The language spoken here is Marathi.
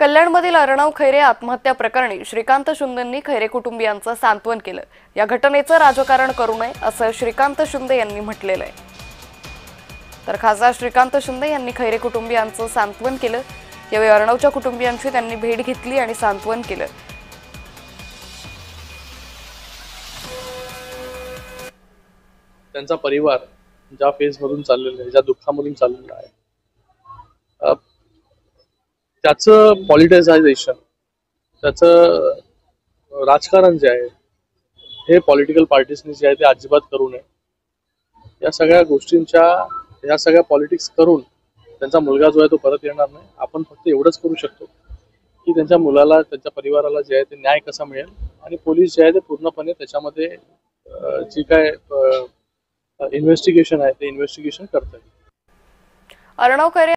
कल्याणमधील अर्णव खैरे आत्महत्या प्रकरणी श्रीकांत शिंदेंनी खैरे कुटुंबियांचं सांत्वन केलं। या घटनेचं राजकारण करू नये असं श्रीकांत शिंदे यांनी म्हटलेलं आहे। तर खासदार श्रीकांत शिंदे यांनी खैरे कुटुंबियांचं सांत्वन केलं। यावेळी अर्णवच्या कुटुंबियांची त्यांनी भेट घेतली आणि सांत्वन केलं। त्यांचा परिवार ज्या फेजमधून चाललेला आहे, ज्या दुःखामधून चाललेला आहे, त्याचं पॉलिटिसायझेशन, त्याचं राजकारण जे आहे हे पॉलिटिकल पार्टीजनी जे आहे ते अजिबात करू नये। या सगळ्या गोष्टींच्या, या सगळ्या पॉलिटिक्स करून त्यांचा मुलगा जो आहे तो परत येणार नाही। आपण फक्त एवढंच करू शकतो की त्यांच्या मुलाला, त्यांच्या परिवाराला जे आहे ते न्याय कसा मिळेल आणि पोलीस जे आहे ते पूर्णपणे त्याच्यामध्ये जी काय इन्व्हेस्टिगेशन आहे ते इन्व्हेस्टिगेशन करतात। अर्णव खैरे